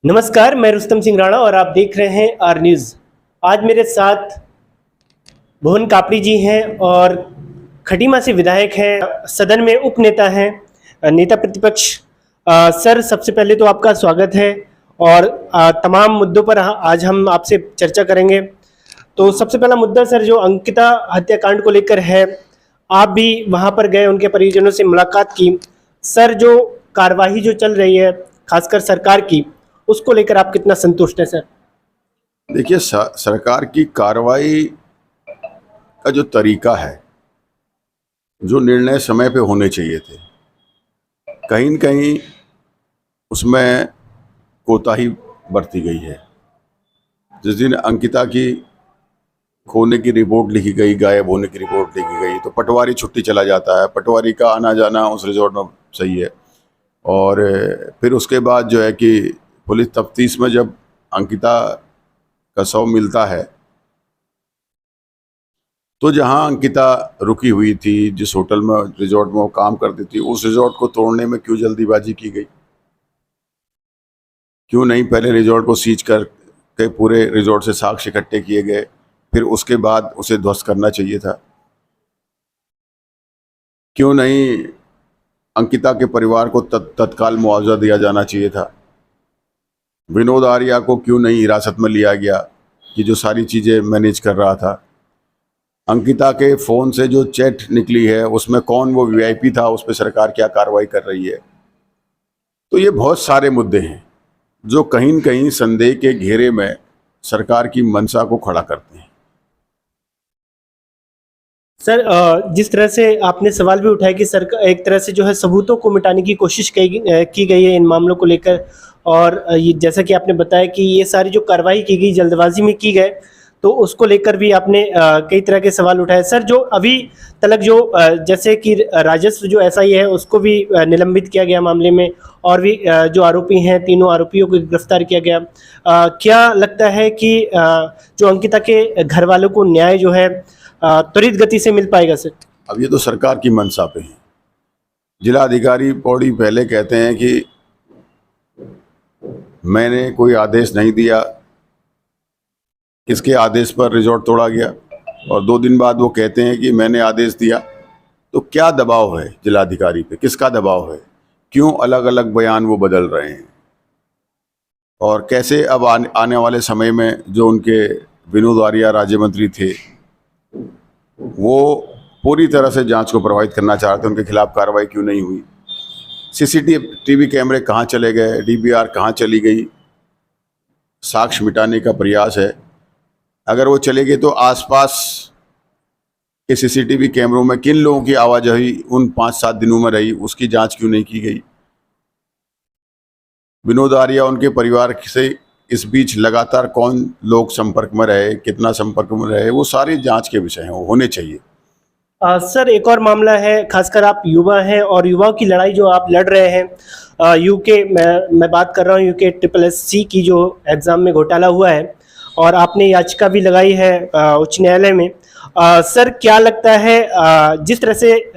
नमस्कार, मैं रुस्तम सिंह राणा और आप देख रहे हैं आर न्यूज़। आज मेरे साथ भुवन कापड़ी जी हैं और खटीमा से विधायक हैं, सदन में उपनेता हैं, नेता प्रतिपक्ष। सर, सबसे पहले तो आपका स्वागत है और तमाम मुद्दों पर आज हम आपसे चर्चा करेंगे। तो सबसे पहला मुद्दा सर, जो अंकिता हत्याकांड को लेकर है, आप भी वहां पर गए, उनके परिजनों से मुलाकात की। सर, जो कार्यवाही जो चल रही है खासकर सरकार की, उसको लेकर आप कितना संतुष्ट हैं सर? देखिए, सरकार की कार्रवाई का जो तरीका है, जो निर्णय समय पे होने चाहिए थे, कहीं न कहीं उसमें कोताही बरती गई है। जिस दिन अंकिता की खोने की रिपोर्ट लिखी गई, गायब होने की रिपोर्ट लिखी गई, तो पटवारी छुट्टी चला जाता है। पटवारी का आना जाना उस रिजॉर्ट में सही है, और फिर उसके बाद जो है कि पुलिस तफ्तीश में जब अंकिता का शव मिलता है, तो जहां अंकिता रुकी हुई थी, जिस होटल में रिजॉर्ट में वो काम करती थी, उस रिजॉर्ट को तोड़ने में क्यों जल्दीबाजी की गई? क्यों नहीं पहले रिजॉर्ट को सीज करके पूरे रिजॉर्ट से साक्ष्य इकट्ठे किए गए, फिर उसके बाद उसे ध्वस्त करना चाहिए था? क्यों नहीं अंकिता के परिवार को तत्काल मुआवजा दिया जाना चाहिए था? विनोद आर्या को क्यों नहीं हिरासत में लिया गया, कि जो सारी चीज़ें मैनेज कर रहा था? अंकिता के फ़ोन से जो चैट निकली है, उसमें कौन वो वीआईपी था, उस पर सरकार क्या कार्रवाई कर रही है? तो ये बहुत सारे मुद्दे हैं जो कहीं न कहीं संदेह के घेरे में सरकार की मंशा को खड़ा करते हैं। सर, जिस तरह से आपने सवाल भी उठाया कि सरकार एक तरह से जो है सबूतों को मिटाने की कोशिश की गई है इन मामलों को लेकर, और ये जैसा कि आपने बताया कि ये सारी जो कार्रवाई की गई जल्दबाजी में की गए, तो उसको लेकर भी आपने कई तरह के सवाल उठाए। सर, जो अभी तलक जो जैसे कि राजस्व जो एसआई है उसको भी निलंबित किया गया मामले में, और भी जो आरोपी हैं, तीनों आरोपियों को गिरफ्तार किया गया। क्या लगता है कि जो अंकिता के घर वालों को न्याय जो है त्वरित गति से मिल पाएगा सर? अब ये तो सरकार की मंशा पे है। जिलाधिकारी पौड़ी पहले कहते हैं कि मैंने कोई आदेश नहीं दिया, किसके आदेश पर रिजॉर्ट तोड़ा गया, और 2 दिन बाद वो कहते हैं कि मैंने आदेश दिया। तो क्या दबाव है जिलाधिकारी पे? किसका दबाव है? क्यों अलग अलग बयान वो बदल रहे हैं? और कैसे अब आने वाले समय में जो उनके विनोद आर्या राज्य मंत्री थे, वो पूरी तरह से जांच को प्रभावित करना चाह रहे थे, उनके खिलाफ कार्रवाई क्यों नहीं हुई? सीसीटीवी कैमरे कहाँ चले गए? डीवीआर कहाँ चली गई? साक्ष्य मिटाने का प्रयास है। अगर वो चले गए तो आसपास के सीसीटीवी कैमरों में किन लोगों की आवाजाही उन 5-7 दिनों में रही, उसकी जांच क्यों नहीं की गई? विनोद आर्या उनके परिवार से इस बीच लगातार कौन लोग संपर्क में रहे, कितना संपर्क में रहे, वो सारी जांच के विषय हैं, होने चाहिए। सर, एक और मामला है, खासकर आप युवा हैं और युवाओं की लड़ाई जो आप लड़ रहे हैं, यूके मैं बात कर रहा हूँ, यूके SSSC की जो एग्ज़ाम में घोटाला हुआ है, और आपने याचिका भी लगाई है उच्च न्यायालय में। सर, क्या लगता है, जिस तरह से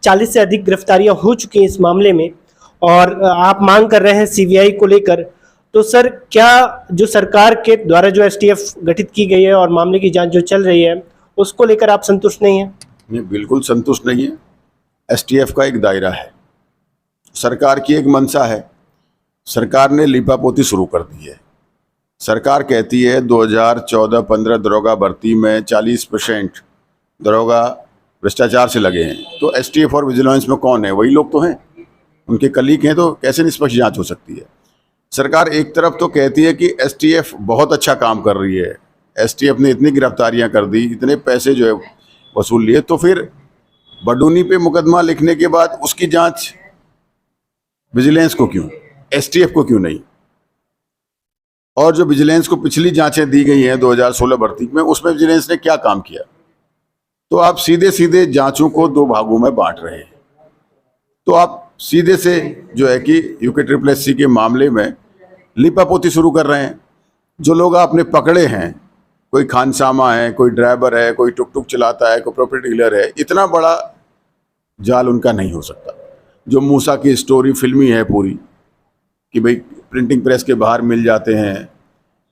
40 से अधिक गिरफ्तारियां हो चुकी हैं इस मामले में, और आप मांग कर रहे हैं सीबीआई को लेकर, तो सर क्या जो सरकार के द्वारा जो STF गठित की गई है और मामले की जांच जो चल रही है, उसको लेकर आप संतुष्ट नहीं हैं? नहीं, बिल्कुल संतुष्ट नहीं है। STF का एक दायरा है, सरकार की एक मंशा है। सरकार ने लीपापोती शुरू कर दी है। सरकार कहती है 2014-15 दरोगा भर्ती में 40% दरोगा भ्रष्टाचार से लगे हैं। तो STF और विजिलेंस में कौन है? वही लोग तो हैं, उनके कलीग हैं, तो कैसे निष्पक्ष जांच हो सकती है? सरकार एक तरफ तो कहती है कि STF बहुत अच्छा काम कर रही है, STF ने इतनी गिरफ्तारियां कर दी, इतने पैसे जो है वसूल लिए, तो फिर बडूनी पे मुकदमा लिखने के बाद उसकी जांच विजिलेंस को क्यों, STF को क्यों नहीं? और जो विजिलेंस को पिछली जांचें दी गई हैं 2016 भर्ती में, उसमें विजिलेंस ने क्या काम किया? तो आप सीधे सीधे जांचों को 2 भागों में बांट रहे हैं। तो आप सीधे से जो है कि UKSSC के मामले में लिपापोती शुरू कर रहे हैं। जो लोग आपने पकड़े हैं, कोई खानसामा है, कोई ड्राइवर है, कोई टुक टुक चलाता है, कोई प्रॉपर्टी डीलर है, इतना बड़ा जाल उनका नहीं हो सकता। जो मूसा की स्टोरी फिल्मी है पूरी, कि भाई प्रिंटिंग प्रेस के बाहर मिल जाते हैं,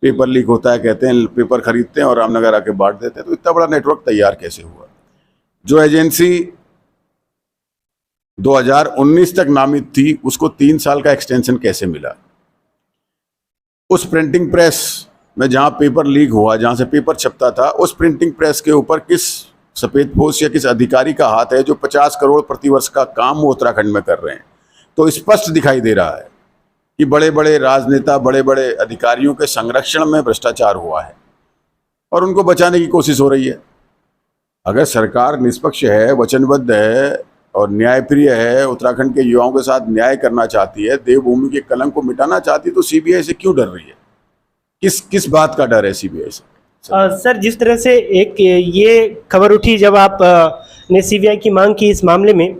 पेपर लीक होता है, कहते हैं पेपर खरीदते हैं और रामनगर आके बांट देते हैं। तो इतना बड़ा नेटवर्क तैयार कैसे हुआ? जो एजेंसी 2019 तक नामित थी उसको 3 साल का एक्सटेंशन कैसे मिला? उस प्रिंटिंग प्रेस में जहां पेपर लीक हुआ, जहां से पेपर छपता था, उस प्रिंटिंग प्रेस के ऊपर किस सफेदपोश या किस अधिकारी का हाथ है जो 50 करोड़ प्रतिवर्ष का काम वो उत्तराखंड में कर रहे हैं? तो स्पष्ट दिखाई दे रहा है कि बड़े बड़े राजनेता, बड़े बड़े अधिकारियों के संरक्षण में भ्रष्टाचार हुआ है और उनको बचाने की कोशिश हो रही है। अगर सरकार निष्पक्ष है, वचनबद्ध है और न्यायप्रिय है, उत्तराखंड के युवाओं के साथ न्याय करना चाहती है, देवभूमि के कलंक को मिटाना चाहती है, तो सीबीआई से क्यों डर रही है? किस बात का डर है सीबीआई से? सर, जिस तरह से एक ये खबर उठी जब आप ने सीबीआई की मांग की इस मामले में,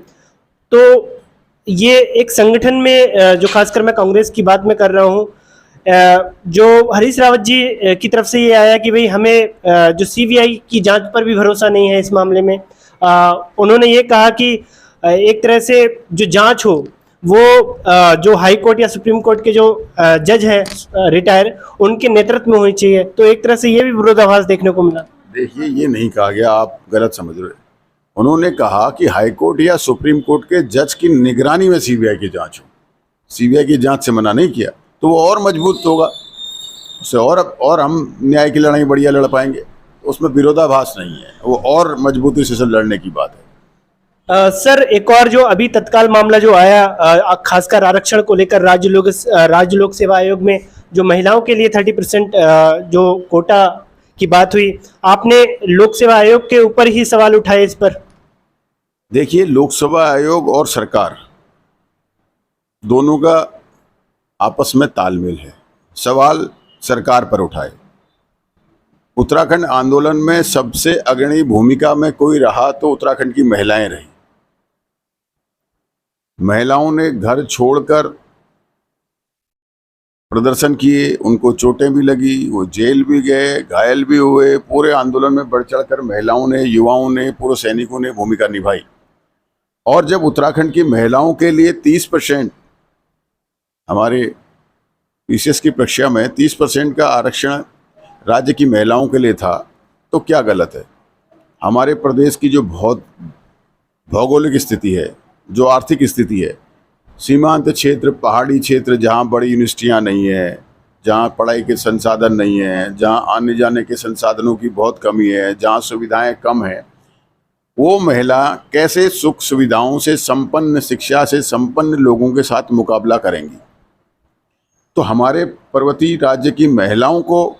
तो ये एक संगठन में जो खासकर मैं कांग्रेस की बात में कर रहा हूँ, जो हरीश रावत जी की तरफ से ये आया कि भाई हमें जो सीबीआई की जांच पर भी भरोसा नहीं है इस मामले में। उन्होंने ये कहा कि एक तरह से जो जांच हो वो जो हाई कोर्ट या सुप्रीम कोर्ट के जो जज हैं रिटायर, उनके नेतृत्व में होनी चाहिए। तो एक तरह से ये भी विरोधाभास देखने को मिला। देखिए, ये नहीं कहा गया, आप गलत समझ रहे हैं। उन्होंने कहा कि हाई कोर्ट या सुप्रीम कोर्ट के जज की निगरानी में सीबीआई की जांच हो। सीबीआई की जांच से मना नहीं किया तो वो और मजबूत होगा, उससे और हम न्याय की लड़ाई बढ़िया लड़ पाएंगे। उसमें विरोधाभास नहीं है, वो और मजबूती से लड़ने की बात है। सर, एक और जो अभी तत्काल मामला जो आया, खासकर आरक्षण को लेकर, राज्य लोक सेवा आयोग में जो महिलाओं के लिए 30% जो कोटा की बात हुई, आपने लोक सेवा आयोग के ऊपर ही सवाल उठाए इस पर। देखिए, लोक सेवा आयोग और सरकार दोनों का आपस में तालमेल है। सवाल सरकार पर उठाए। उत्तराखंड आंदोलन में सबसे अग्रणी भूमिका में कोई रहा तो उत्तराखंड की महिलाएं रही। महिलाओं ने घर छोड़कर प्रदर्शन किए, उनको चोटें भी लगी, वो जेल भी गए, घायल भी हुए। पूरे आंदोलन में बढ़ चढ़कर महिलाओं ने, युवाओं ने, पूर्व सैनिकों ने भूमिका निभाई। और जब उत्तराखंड की महिलाओं के लिए 30%, हमारे पीसीएस की परीक्षा में 30% का आरक्षण राज्य की महिलाओं के लिए था, तो क्या गलत है? हमारे प्रदेश की जो बहुत भौगोलिक स्थिति है, जो आर्थिक स्थिति है, सीमांत क्षेत्र, पहाड़ी क्षेत्र, जहाँ बड़ी यूनिवर्सिटियाँ नहीं है, जहाँ पढ़ाई के संसाधन नहीं है, जहाँ आने जाने के संसाधनों की बहुत कमी है, जहाँ सुविधाएं कम है, वो महिला कैसे सुख सुविधाओं से संपन्न, शिक्षा से संपन्न लोगों के साथ मुकाबला करेंगी? तो हमारे पर्वतीय राज्य की महिलाओं को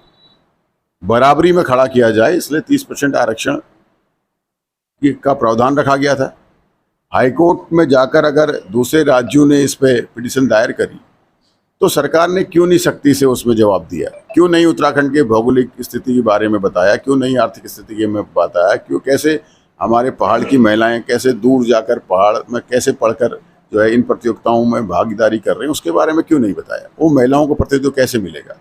बराबरी में खड़ा किया जाए, इसलिए 30% आरक्षण का प्रावधान रखा गया था। हाईकोर्ट में जाकर अगर दूसरे राज्यों ने इस पे पिटीशन दायर करी तो सरकार ने क्यों नहीं सख्ती से उसमें जवाब दिया? क्यों नहीं उत्तराखंड के भौगोलिक स्थिति के बारे में बताया? क्यों नहीं आर्थिक स्थिति के में बताया? क्यों कैसे हमारे पहाड़ की महिलाएं कैसे दूर जाकर पहाड़ में कैसे पढ़कर जो है इन प्रतियोगिताओं में भागीदारी कर रहे हैं, उसके बारे में क्यों नहीं बताया? वो महिलाओं को प्रतिनिधित्व कैसे मिलेगा?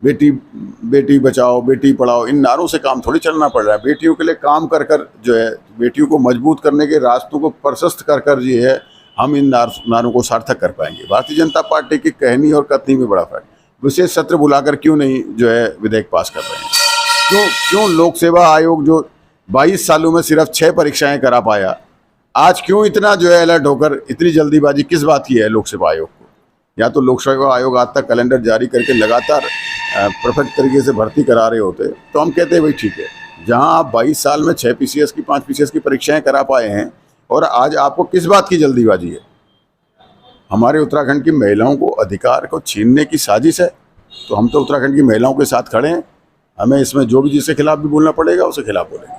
बेटी बचाओ, बेटी पढ़ाओ, इन नारों से काम थोड़ी चलना पड़ रहा है। बेटियों के लिए काम कर कर जो है, बेटियों को मजबूत करने के रास्तों को प्रशस्त कर कर जो है हम इन नारों को सार्थक कर पाएंगे। भारतीय जनता पार्टी की कहनी और कथनी में बड़ा फर्क। विशेष सत्र बुलाकर क्यों नहीं जो है विधेयक पास कर रहे हैं? क्यों लोक सेवा आयोग जो 22 सालों में सिर्फ 6 परीक्षाएं करा पाया, आज क्यों इतना जो है अलर्ट होकर इतनी जल्दीबाजी किस बात की है लोक सेवा आयोग को? या तो लोक सेवा आयोग आज तक कैलेंडर जारी करके लगातार परफेक्ट तरीके से भर्ती करा रहे होते तो हम कहते हैं भाई ठीक है। जहां आप 22 साल में 6 पीसीएस की 5 पीसीएस की परीक्षाएं करा पाए हैं और आज आपको किस बात की जल्दीबाजी है? हमारे उत्तराखंड की महिलाओं को अधिकार को छीनने की साजिश है। तो हम तो उत्तराखंड की महिलाओं के साथ खड़े हैं। हमें इसमें जो भी जिसके खिलाफ भी बोलना पड़ेगा उसके खिलाफ बोलेंगे।